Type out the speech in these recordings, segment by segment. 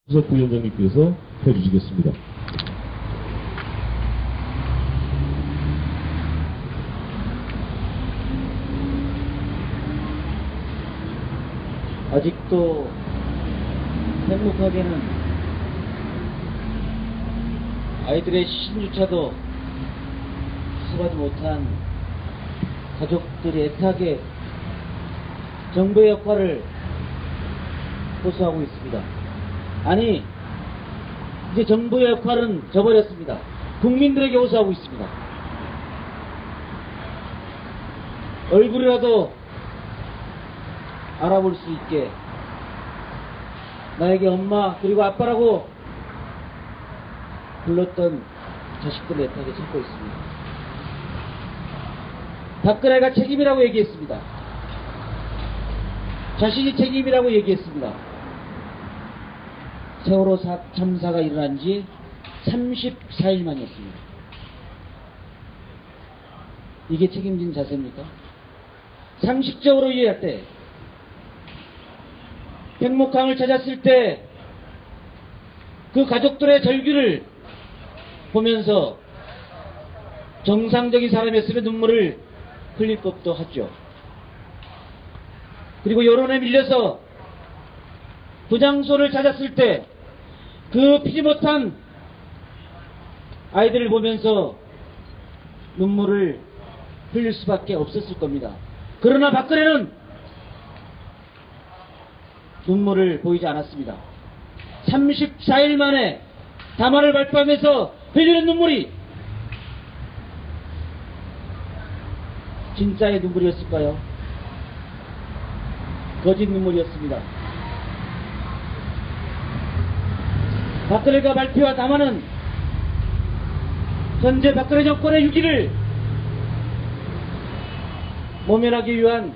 수석 부위원장님께서 해주시겠습니다. 아직도 행복하게는 아이들의 시신조차도 수습하지 못한 가족들이 애타게 정부의 역할을 호소하고 있습니다. 아니, 이제 정부의 역할은 져버렸습니다. 국민들에게 호소하고 있습니다. 얼굴이라도 알아볼 수 있게 나에게 엄마 그리고 아빠라고 불렀던 자식들을 애타게 찾고 있습니다. 박근혜가 책임이라고 얘기했습니다. 자신이 책임이라고 얘기했습니다. 세월호 참사가 일어난 지 34일 만이었습니다. 이게 책임진 자세입니까? 상식적으로 이해할 때 백목강을 찾았을 때 그 가족들의 절규를 보면서 정상적인 사람이었으면 눈물을 흘릴 법도 하죠. 그리고 여론에 밀려서 부장소를 찾았을 때 그 피지 못한 아이들을 보면서 눈물을 흘릴 수밖에 없었을 겁니다. 그러나 박근혜는 눈물을 보이지 않았습니다. 34일 만에 담화를 발표하면서 흘리는 눈물이 진짜의 눈물이었을까요? 거짓 눈물이었습니다. 박근혜가 발표한 담화는 현재 박근혜 정권의 유기를 모면하기 위한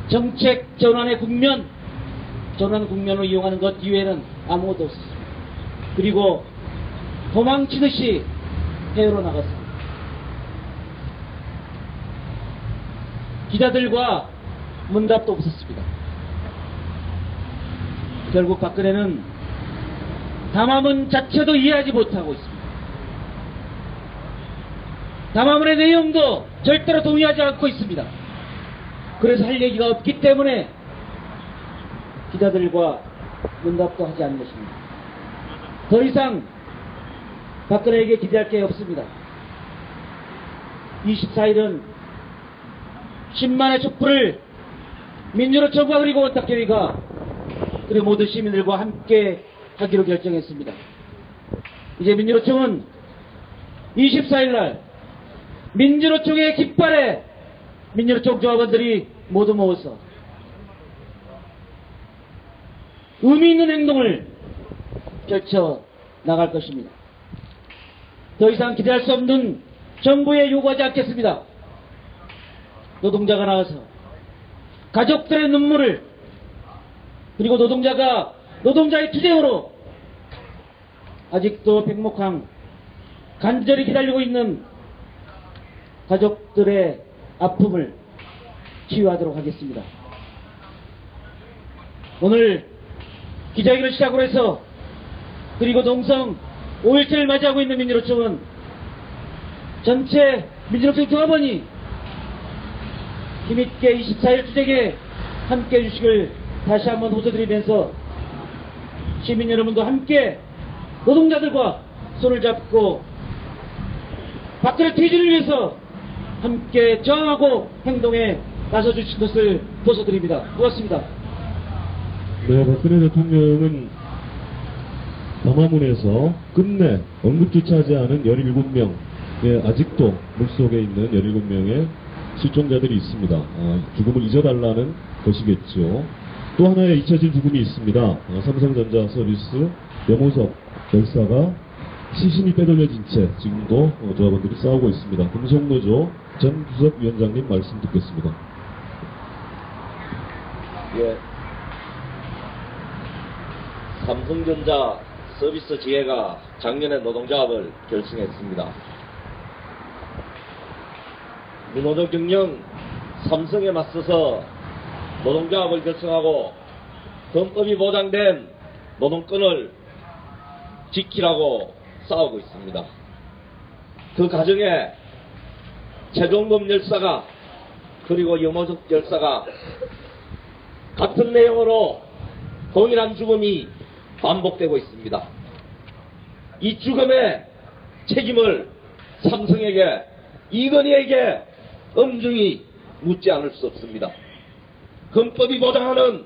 정책 전환의 전환 국면을 이용하는 것 이외에는 아무것도 없었습니다. 그리고 도망치듯이 해외로 나갔습니다. 기자들과 문답도 없었습니다. 결국 박근혜는 담화문 자체도 이해하지 못하고 있습니다. 담화문의 내용도 절대로 동의하지 않고 있습니다. 그래서 할 얘기가 없기 때문에 기자들과 문답도 하지 않는 것입니다. 더 이상 박근혜에게 기대할 게 없습니다. 24일은 10만의 촛불을 민주노총과 그리고 원탁협의가 그리고 모든 시민들과 함께 하기로 결정했습니다. 이제 민주노총은 24일날 민주노총의 깃발에 민주노총 조합원들이 모두 모여서 의미 있는 행동을 펼쳐 나갈 것입니다. 더 이상 기대할 수 없는 정부에 요구하지 않겠습니다. 노동자가 나와서 가족들의 눈물을 그리고 노동자의 투쟁으로 아직도 백목항 간절히 기다리고 있는 가족들의 아픔을 치유하도록 하겠습니다. 오늘 기자회견을 시작으로 해서 그리고 농성 5일째를 맞이하고 있는 민주노총은 전체 민주노총 조합원이 힘있게 24일 투쟁에 함께해 주시길 다시 한번 호소드리면서 시민 여러분도 함께 노동자들과 손을 잡고 박근혜 퇴진을 위해서 함께 저항하고 행동에 나서주신 것을 호소드립니다. 고맙습니다. 네, 박근혜 대통령은 담화문에서 끝내 언급조차 하지 않은 17명의 아직도 물속에 있는 17명의 실종자들이 있습니다. 죽음을 잊어달라는 것이겠죠. 또 하나의 잊혀진 죽음이 있습니다. 삼성전자 서비스 염호석 열사가 시신이 빼돌려진 채 지금도 조합원들이 싸우고 있습니다. 금속노조 전 수석위원장님 말씀 듣겠습니다. 예. 삼성전자 서비스 지회가 작년에 노동조합을 결성했습니다. 민노동 경영 삼성에 맞서서 노동조합을 결성하고 헌법이 보장된 노동권을 지키라고 싸우고 있습니다. 그 과정에 최종범 열사가 그리고 염호석 열사가 같은 내용으로 동일한 죽음이 반복되고 있습니다. 이 죽음의 책임을 삼성에게, 이건희에게 엄중히 묻지 않을 수 없습니다. 헌법이 보장하는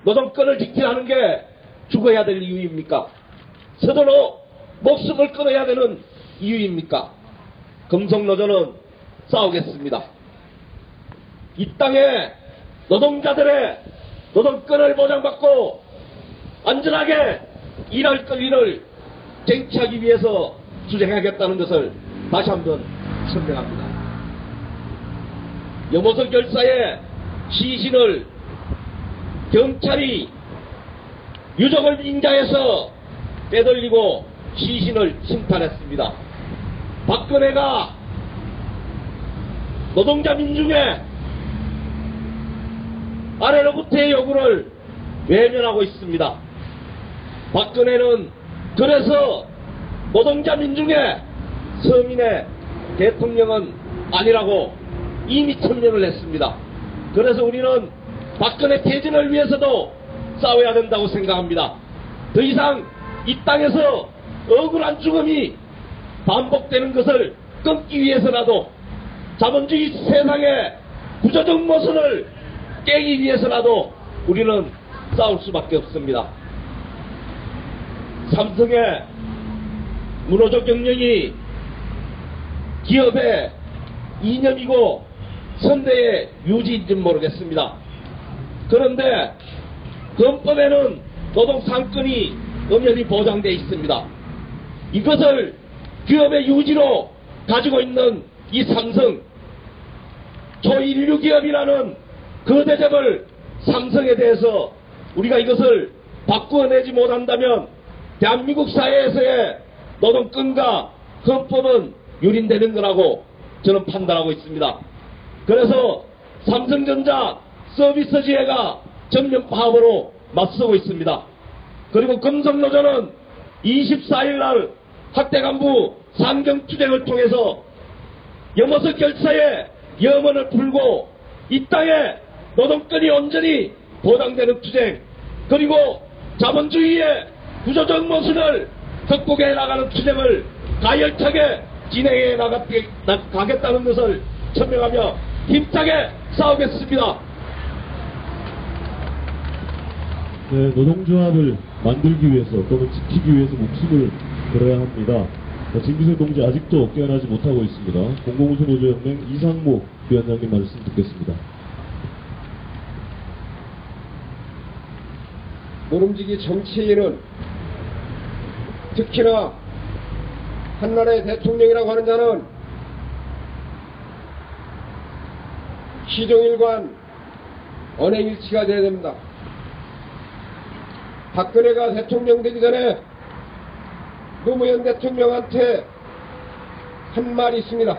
노동권을 지키라는 게 죽어야 될 이유입니까? 스스로 목숨을 끊어야 되는 이유입니까? 금속노조는 싸우겠습니다. 이 땅에 노동자들의 노동권을 보장받고 안전하게 일할 권리를 쟁취하기 위해서 투쟁하겠다는 것을 다시 한번 설명합니다. 염호석 열사의 시신을 경찰이 유족을 인자해서 빼돌리고 시신을 침탈했습니다. 박근혜가 노동자 민중의 아래로부터의 요구를 외면하고 있습니다. 박근혜는 그래서 노동자 민중의 서민의 대통령은 아니라고 이미 천명을 했습니다. 그래서 우리는 박근혜 퇴진을 위해서도 싸워야 된다고 생각합니다. 더 이상 이 땅에서 억울한 죽음이 반복되는 것을 끊기 위해서라도, 자본주의 세상의 구조적 모순을 깨기 위해서라도 우리는 싸울 수밖에 없습니다. 삼성의 문호조 경영이 기업의 이념이고 선대의 유지인지는 모르겠습니다. 그런데 헌법에는 노동상권이 엄연히 보장되어 있습니다. 이것을 기업의 유지로 가지고 있는 이 삼성, 초인류 기업이라는 거대적을 삼성에 대해서 우리가 이것을 바꾸어내지 못한다면 대한민국 사회에서의 노동권과 헌법은 유린되는 거라고 저는 판단하고 있습니다. 그래서 삼성전자 서비스지회가 전면 파업으로 맞서고 있습니다. 그리고 금속노조는 24일 날 학대 간부 상경투쟁을 통해서 염호석 열사의 염원을 풀고 이 땅에 노동권이 온전히 보장되는 투쟁, 그리고 자본주의의 구조적 모순을 극복해 나가는 투쟁을 가열차게 진행해 나가겠다는 것을 천명하며 힘차게 싸우겠습니다. 네, 노동조합을 만들기 위해서 또는 지키기 위해서 목숨을 걸어야 합니다. 진기성 동지 아직도 깨어나지 못하고 있습니다. 공공운수노조연맹 이상무 위원장님 말씀 듣겠습니다. 모름지기 정치인은 특히나 한나라의 대통령이라고 하는 자는 시종일관 언행일치가 되어야 됩니다. 박근혜가 대통령 되기 전에 노무현 대통령한테 한 말이 있습니다.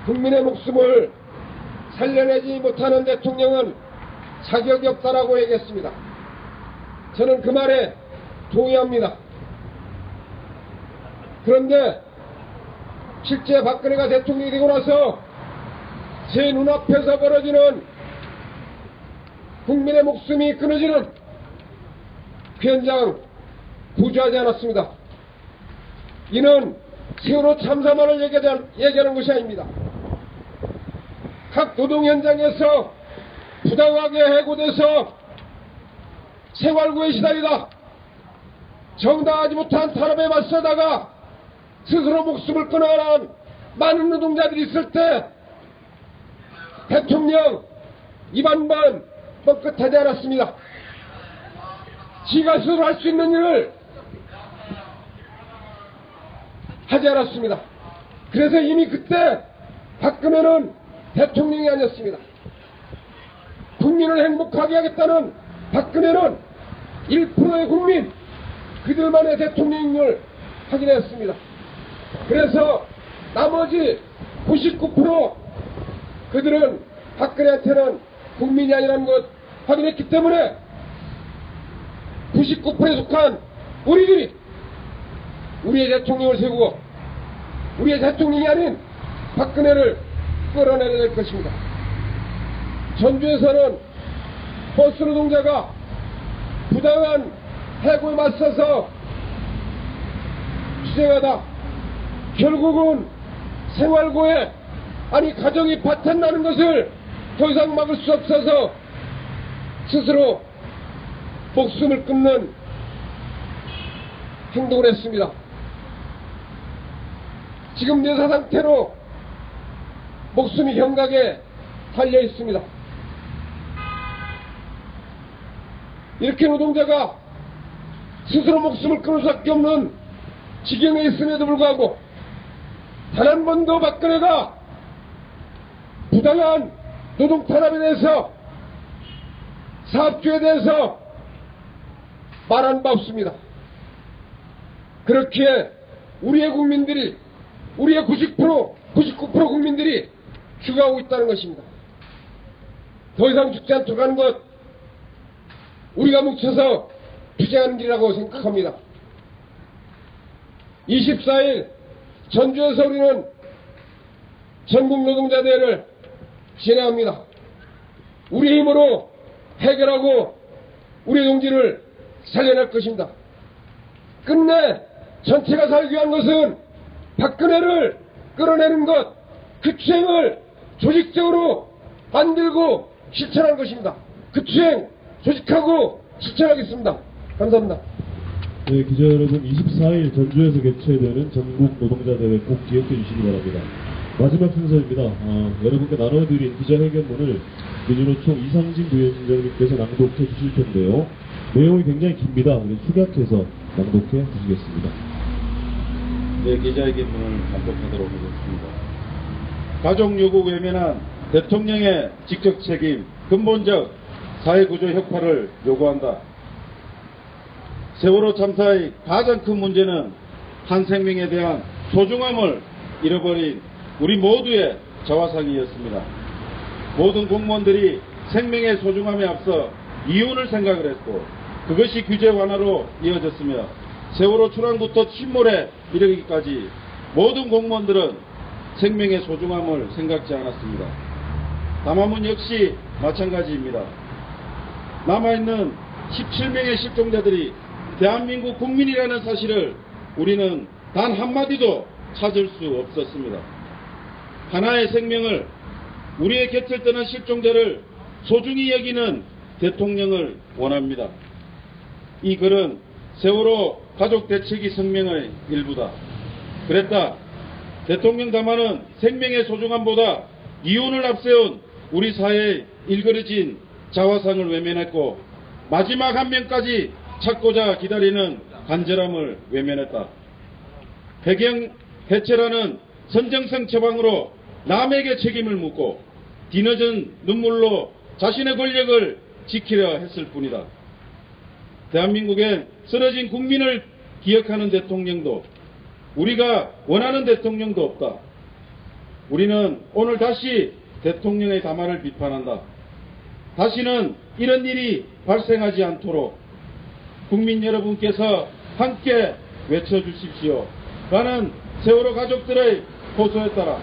국민의 목숨을 살려내지 못하는 대통령은 자격이 없다라고 얘기했습니다. 저는 그 말에 동의합니다. 그런데 실제 박근혜가 대통령이 되고 나서 제 눈앞에서 벌어지는 국민의 목숨이 끊어지는 그 현장 부주하지 않았습니다. 이는 세월호 참사만을 얘기하는 것이 아닙니다. 각 노동 현장에서 부당하게 해고돼서 생활고에 시달리다 정당하지 못한 탄압에 맞서다가 스스로 목숨을 끊어가는 많은 노동자들이 있을 때 대통령 입안만 뻥끗하지 않았습니다. 지가 스스로 할 수 있는 일을 하지 않았습니다. 그래서 이미 그때 박근혜는 대통령이 아니었습니다. 국민을 행복하게 하겠다는 박근혜는 1%의 국민, 그들만의 대통령을 확인했습니다. 그래서 나머지 99% 그들은 박근혜한테는 국민이 아니라는 것 확인했기 때문에 99%에 속한 우리들이 우리의 대통령을 세우고 우리의 대통령이 아닌 박근혜를 끌어내야 될 것입니다. 전주에서는 버스 노동자가 부당한 해고에 맞서서 투쟁하다 결국은 생활고에 아니 가정이 파탄나는 것을 더 이상 막을 수 없어서 스스로 목숨을 끊는 행동을 했습니다. 지금 뇌사 상태로 목숨이 경각에 달려 있습니다. 이렇게 노동자가 스스로 목숨을 끊을 수밖에 없는 지경에 있음에도 불구하고 단 한 번도 박근혜가 부당한 노동 탄압에 대해서 사업주에 대해서 말한 바 없습니다. 그렇기에 우리의 국민들이 우리의 99% 국민들이 죽어가고 있다는 것입니다. 더 이상 죽지 않도록 하는 것 우리가 뭉쳐서 투쟁하는 길이라고 생각합니다. 24일 전주에서 우리는 전국노동자대회를 진행합니다. 우리 힘으로 해결하고 우리 동지를 살려낼 것입니다. 끝내 전체가 살기 위한 것은 박근혜를 끌어내는 것, 그 투쟁을 조직적으로 만들고 실천할 것입니다. 그 투쟁 조직하고 실천하겠습니다. 감사합니다. 네, 기자 여러분, 24일 전주에서 개최되는 전국 노동자대회 꼭 기억해 주시기 바랍니다. 마지막 순서입니다. 여러분께 나눠드린 기자회견문을 민주노총 이상진 부위원장님께서 낭독해 주실 텐데요. 내용이 굉장히 깁니다. 축약해서 낭독해 주시겠습니다. 네, 기자회견문을 낭독하도록 하겠습니다. 가족 요구 외면한 대통령의 직접 책임, 근본적 사회구조 혁파를 요구한다. 세월호 참사의 가장 큰 문제는 한 생명에 대한 소중함을 잃어버린 우리 모두의 자화상이었습니다. 모든 공무원들이 생명의 소중함에 앞서 이윤을 생각을 했고 그것이 규제 완화로 이어졌으며 세월호 출항부터 침몰에 이르기까지 모든 공무원들은 생명의 소중함을 생각지 않았습니다. 담화문 역시 마찬가지입니다. 남아있는 17명의 실종자들이 대한민국 국민이라는 사실을 우리는 단 한마디도 찾을 수 없었습니다. 하나의 생명을 우리의 곁을 떠난 실종자를 소중히 여기는 대통령을 원합니다. 이 글은 세월호 가족 대책위 성명의 일부다. 그랬다. 대통령 담화는 생명의 소중함보다 이윤을 앞세운 우리 사회의 일그러진 자화상을 외면했고 마지막 한 명까지 찾고자 기다리는 간절함을 외면했다. 해경 해체라는 선정성 처방으로 남에게 책임을 묻고 뒤늦은 눈물로 자신의 권력을 지키려 했을 뿐이다. 대한민국엔 쓰러진 국민을 기억하는 대통령도 우리가 원하는 대통령도 없다. 우리는 오늘 다시 대통령의 담화를 비판한다. 다시는 이런 일이 발생하지 않도록 국민 여러분께서 함께 외쳐주십시오. 라는 세월호 가족들의 호소에 따라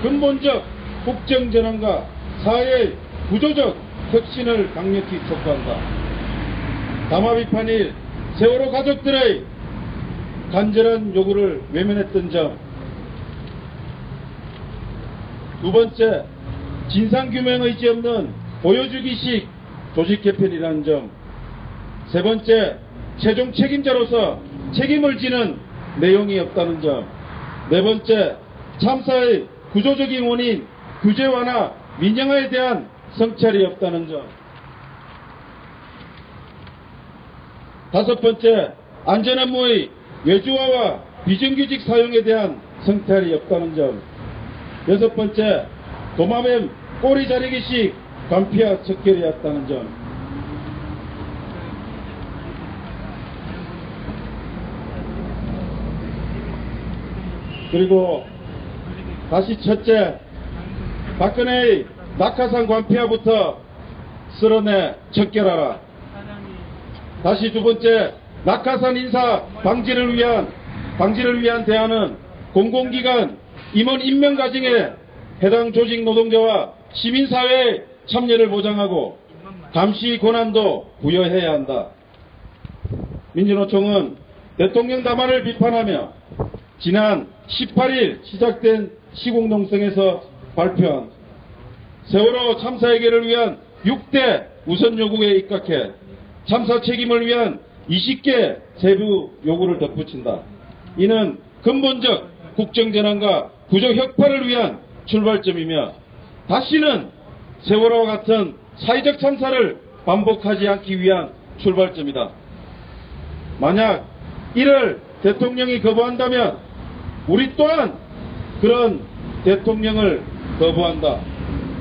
근본적 국정전환과 사회의 구조적 혁신을 강력히 촉구한다. 담화 비판일 세월호 가족들의 간절한 요구를 외면했던 점. 두 번째, 진상규명 의지 없는 보여주기식 조직 개편이라는 점. 세 번째, 최종 책임자로서 책임을 지는 내용이 없다는 점. 네 번째, 참사의 구조적인 원인, 규제 완화, 민영화에 대한 성찰이 없다는 점. 다섯 번째, 안전업무의 외주화와 비정규직 사용에 대한 성찰이 없다는 점. 여섯 번째, 도마뱀 꼬리 자르기식 관피와 척결이었다는 점. 그리고 다시 첫째, 박근혜의 낙하산 관폐하부터 쓸어내 척결하라. 다시 두 번째, 낙하산 인사 방지를 위한 대안은 공공기관 임원 임명 과정에 해당 조직 노동자와 시민사회의 참여를 보장하고 감시 권한도 부여해야 한다. 민주노총은 대통령 담화를 비판하며 지난 18일 시작된 시공농성에서 발표한 세월호 참사 해결을 위한 6대 우선 요구에 입각해 참사 책임을 위한 20개 세부 요구를 덧붙인다. 이는 근본적 국정전환과 구조혁파를 위한 출발점이며 다시는 세월호와 같은 사회적 참사를 반복하지 않기 위한 출발점이다. 만약 이를 대통령이 거부한다면 우리 또한 그런 대통령을 거부한다.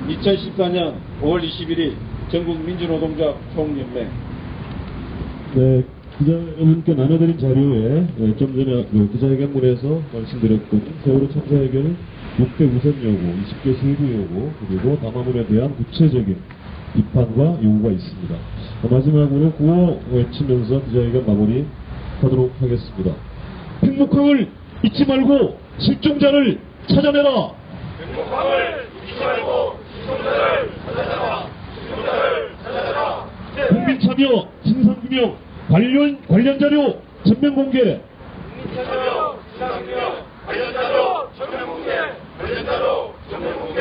2014년 5월 21일 전국민주노동자 총연맹. 네, 기자 여러분께 나눠드린 자료에 좀 전에 기자회견문에서 말씀드렸던 세월호 참사 해결 6대 우선 요구, 20개 세부 요구, 그리고 담화문에 대한 구체적인 비판과 요구가 있습니다. 마지막으로 구호 외치면서 기자회견 마무리하도록 하겠습니다. 팽목항을 잊지 말고 실종자를 찾아내라. 팽목항을 잊지 말고 실종자를 찾아내라. 실종자를 찾아내라. 국민 참여 진상규명 관련 자료 전면 공개. 국민 참여 진상규명 관련 자료 전면 공개. 관련 자료 전면 공개.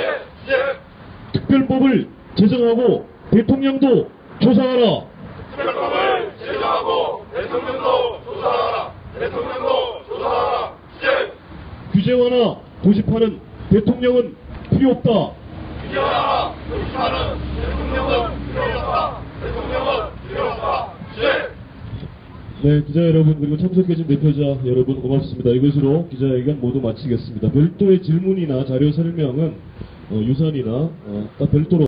특별법을 제정하고 대통령도 조사하라. 특별법을 제정하고 대통령도 조사하라. 대통령도 조사하라. 규제 완화 도시파는 대통령은 필요 없다. 규제하라. 도시파는 대통령은 필요 없다. 대통령은 필요 없다. 네, 기자 여러분 그리고 참석해준 대표자 여러분 고맙습니다. 이것으로 기자회견 모두 마치겠습니다. 별도의 질문이나 자료 설명은 유선이나 별도로